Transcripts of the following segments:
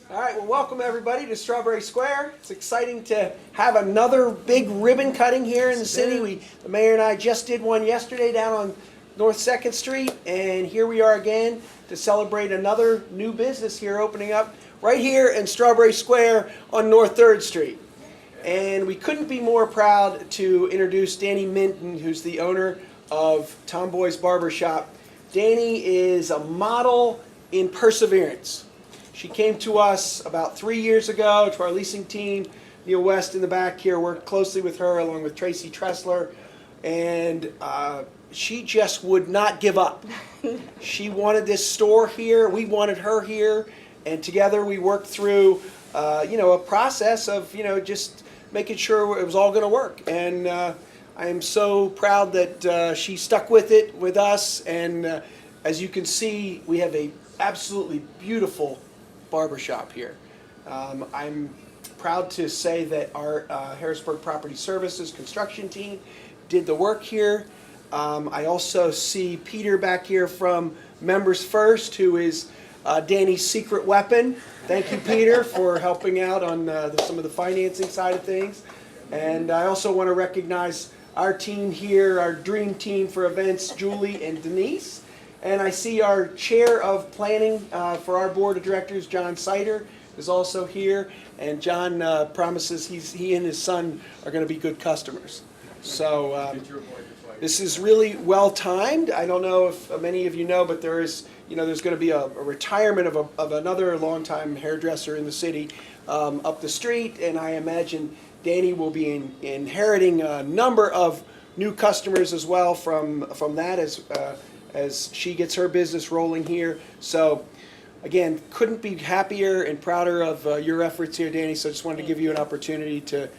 All right, well, welcome everybody to Strawberry Square. It's exciting to have another big ribbon cutting here in the city. The mayor and I just did one yesterday down on North 2nd Street, and here we are again to celebrate another new business here opening up right here in Strawberry Square on North 3rd Street. And we couldn't be more proud to introduce Danny Minton, who's the owner of Tomboys Barbershop. Danny is a model in perseverance. She came to us about 3 years ago, to our leasing team. Neil West in the back here worked closely with her along with Tracy Tressler, and she just would not give up. She wanted this store here, we wanted her here, and together we worked through a process of just making sure it was all going to work. And I am so proud that she stuck with it with us, and as you can see, we have a absolutely beautiful barbershop here. I'm proud to say that our Harrisburg Property Services construction team did the work here. I also see Peter back here from Members First, who is Danny's secret weapon. Thank you, Peter, for helping out on some of the financing side of things. And I also want to recognize our team here, our dream team for events, Julie and Denise. And I see our chair of planning for our board of directors, John Sider, is also here. And John promises he and his son are going to be good customers. So this is really well timed. I don't know if many of you know, but there's going to be a retirement of another longtime hairdresser in the city up the street, and I imagine Danny will be inheriting a number of new customers as well from that as she gets her business rolling here. So again, couldn't be happier and prouder of your efforts here, Danny. So I just wanted to give you an opportunity to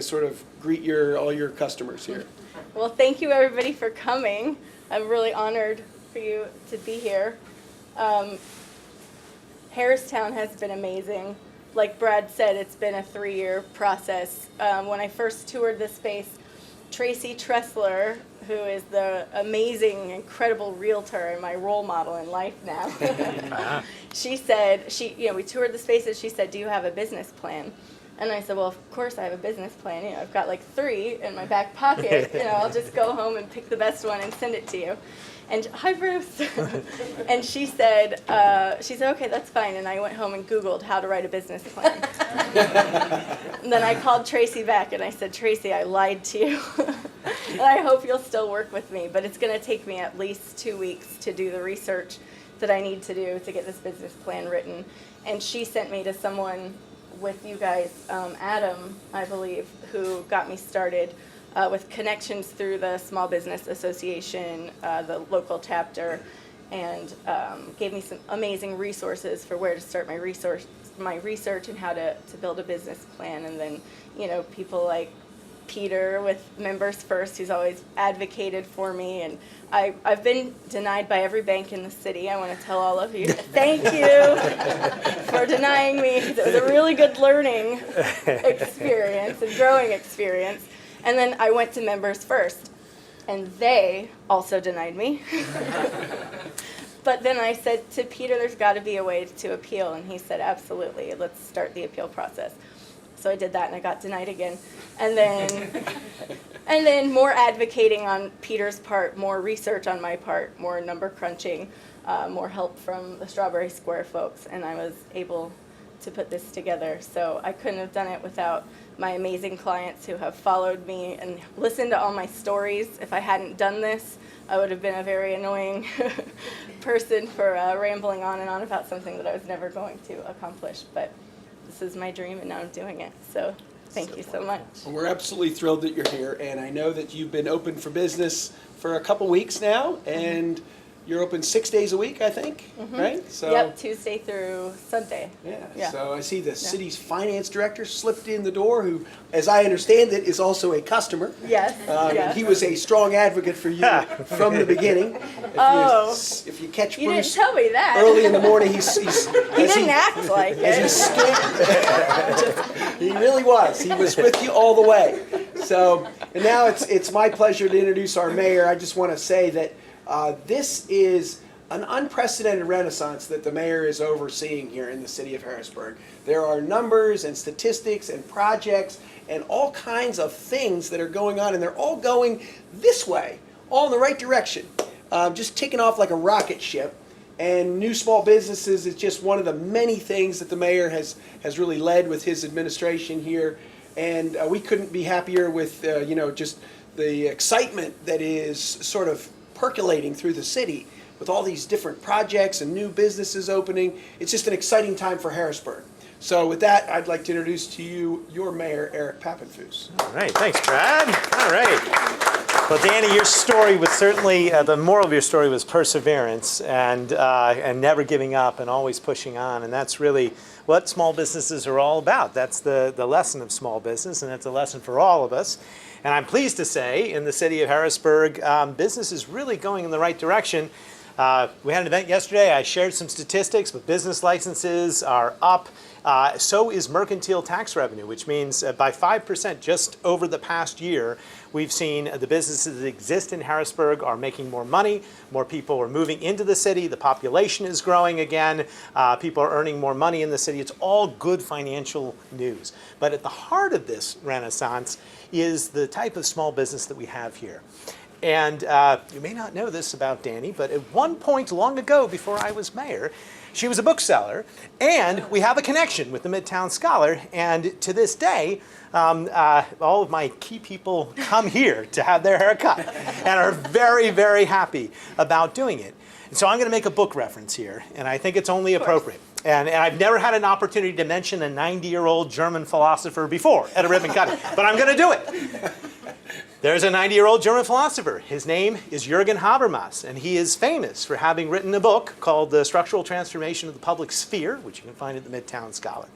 sort of greet all your customers here. Well, thank you everybody for coming. I'm really honored for you to be here. Harristown has been amazing. Like Brad said, it's been a 3-year process. When I first toured this space, Tracy Tressler, who is the amazing, incredible realtor and my role model in life now, she said, we toured the space and she said, "Do you have a business plan?" And I said, "Well, of course I have a business plan. I've got like 3 in my back pocket. I'll just go home and pick the best one and send it to you." And hi, Bruce. And she said, "Okay, that's fine." And I went home and Googled how to write a business plan. And then I called Tracy back and I said, "Tracy, I lied to you. And I hope you'll still work with me, but it's going to take me at least 2 weeks to do the research that I need to do to get this business plan written." And she sent me to someone with you guys, Adam, I believe, who got me started with connections through the Small Business Association, the local chapter, and gave me some amazing resources for where to start my research and how to build a business plan. And then, people like Peter with Members First, who's always advocated for me. And I've been denied by every bank in the city. I want to tell all of you, thank you for denying me. It was a really good learning experience and growing experience. And then I went to Members First, and they also denied me. But then I said to Peter, "There's got to be a way to appeal." And he said, "Absolutely, let's start the appeal process." So I did that, and I got denied again. And then more advocating on Peter's part, more research on my part, more number crunching, more help from the Strawberry Square folks, and I was able to put this together. So I couldn't have done it without my amazing clients who have followed me and listened to all my stories. If I hadn't done this, I would have been a very annoying person for rambling on and on about something that I was never going to accomplish. But this is my dream, and now I'm doing it. So thank you so much. Well, we're absolutely thrilled that you're here, and I know that you've been open for business for a couple weeks now, and you're open 6 days a week, I think, right? So, yep, Tuesday through Sunday. Yeah. So I see the city's finance director slipped in the door, who, as I understand it, is also a customer. Yes. And he was a strong advocate for you from the beginning. If you catch You Bruce didn't tell me that. early in the morning, he didn't act like it. He really was. He was with you all the way. So, and now it's my pleasure to introduce our mayor. I just want to say that this is an unprecedented renaissance that the mayor is overseeing here in the city of Harrisburg. There are numbers and statistics and projects and all kinds of things that are going on, and they're all going this way, all in the right direction, just taking off like a rocket ship. And new small businesses is just one of the many things that the mayor has really led with his administration here. And we couldn't be happier with just the excitement that is sort of percolating through the city with all these different projects and new businesses opening. It's just an exciting time for Harrisburg. So with that, I'd like to introduce to you your mayor, Eric Pappenfuss. All right, thanks, Brad. All right. Well, Danny, your story was certainly, the moral of your story was perseverance and never giving up and always pushing on. And that's really what small businesses are all about. That's the lesson of small business, and that's a lesson for all of us. And I'm pleased to say, in the city of Harrisburg, business is really going in the right direction. We had an event yesterday. I shared some statistics, but business licenses are up. So is mercantile tax revenue, which means by 5% just over the past year, we've seen the businesses that exist in Harrisburg are making more money. More people are moving into the city. The population is growing again. People are earning more money in the city. It's all good financial news. But at the heart of this renaissance is the type of small business that we have here. And you may not know this about Danny, but at one point long ago, before I was mayor, she was a bookseller, and we have a connection with the Midtown Scholar. And to this day, all of my key people come here to have their hair cut and are very, very happy about doing it. And so I'm going to make a book reference here, and I think it's only appropriate. And I've never had an opportunity to mention a 90-year-old German philosopher before at a ribbon cutting, but I'm going to do it. There's a 90-year-old German philosopher. His name is Jürgen Habermas, and he is famous for having written a book called The Structural Transformation of the Public Sphere, which you can find at the Midtown Scholar.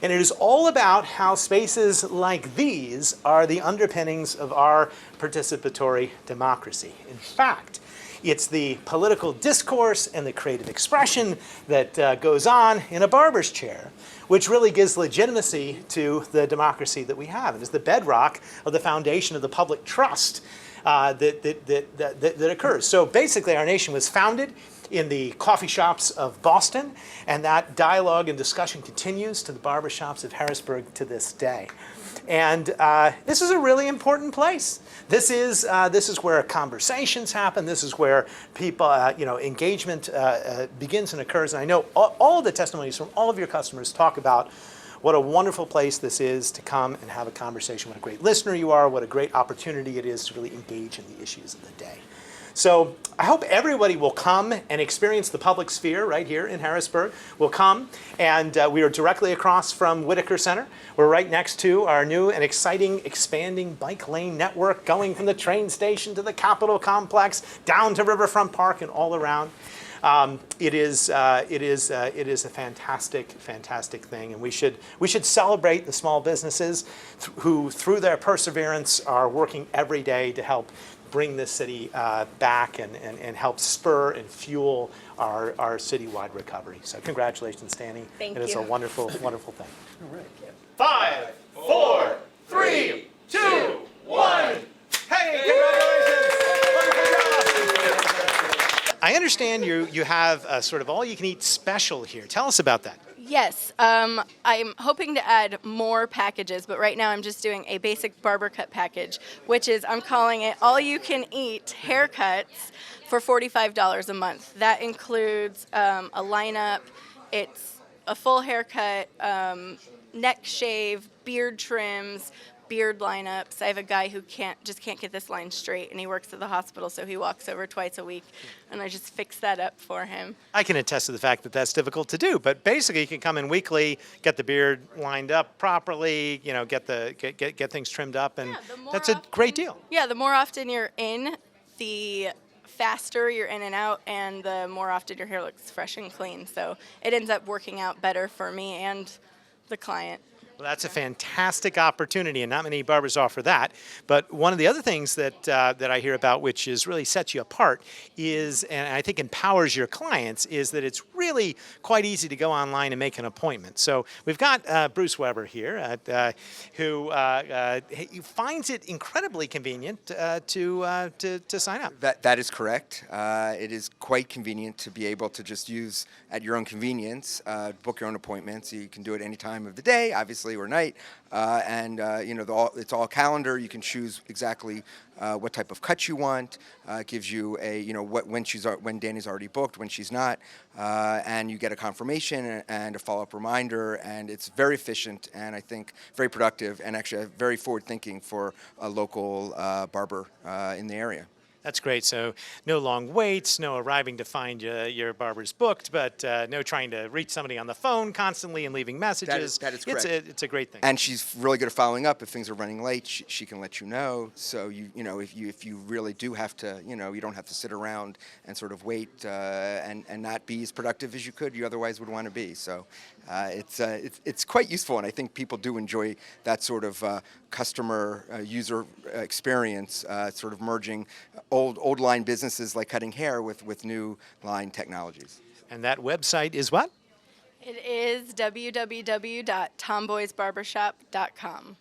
And it is all about how spaces like these are the underpinnings of our participatory democracy. In fact, it's the political discourse and the creative expression that goes on in a barber's chair, which really gives legitimacy to the democracy that we have. It is the bedrock of the foundation of the public trust that occurs. So basically, our nation was founded in the coffee shops of Boston, and that dialogue and discussion continues to the barbershops of Harrisburg to this day. And this is a really important place. This is where conversations happen. This is where people, engagement begins and occurs. And I know all of the testimonies from all of your customers talk about what a wonderful place this is to come and have a conversation. What a great listener you are. What a great opportunity it is to really engage in the issues of the day. So I hope everybody will come and experience the public sphere right here in Harrisburg. Will come, and we are directly across from Whitaker Center. We're right next to our new and exciting expanding bike lane network going from the train station to the Capitol complex, down to Riverfront Park and all around. It is a fantastic, fantastic thing, and we should celebrate the small businesses who, through their perseverance, are working every day to help bring this city back and help spur and fuel our citywide recovery. So congratulations, Danny. Thank you. It is a wonderful, wonderful thing. All right. 5, 4, 3, 2, 1. Hey, congratulations! I understand you have a sort of all-you-can-eat special here. Tell us about that. Yes, I'm hoping to add more packages, but right now I'm just doing a basic barber cut package, which is, I'm calling it all-you-can-eat haircuts for $45 a month. That includes a lineup, it's a full haircut, neck shave, beard trims, beard lineups. I have a guy who can't get this line straight, and he works at the hospital, so he walks over twice a week, and I just fix that up for him. I can attest to the fact that that's difficult to do, but basically you can come in weekly, get the beard lined up properly, get things trimmed up, and that's a great deal. Yeah, the more often you're in, the faster you're in and out, and the more often your hair looks fresh and clean. So it ends up working out better for me and the client. Well, that's a fantastic opportunity, and not many barbers offer that. But one of the other things that I hear about, which is really sets you apart, is, and I think empowers your clients, is that it's really quite easy to go online and make an appointment. So we've got Bruce Weber here, who he finds it incredibly convenient to sign up. That is correct. It is quite convenient to be able to just use at your own convenience, book your own appointments. You can do it any time of the day, obviously, or night, and it's all calendar. You can choose exactly what type of cut you want. It gives you a when Danny's already booked, when she's not, and you get a confirmation and a follow-up reminder. And it's very efficient and I think very productive and actually very forward-thinking for a local barber in the area. That's great. So no long waits, no arriving to find your barber's booked, but no trying to reach somebody on the phone constantly and leaving messages. That is correct. It's a great thing. And she's really good at following up. If things are running late, she can let you know. So if you really do have to, you don't have to sit around and sort of wait and not be as productive as you otherwise would want to be. So it's quite useful, and I think people do enjoy that sort of customer user experience, sort of merging old line businesses like cutting hair with new line technologies. And that website is what? It is www.tomboysbarbershop.com.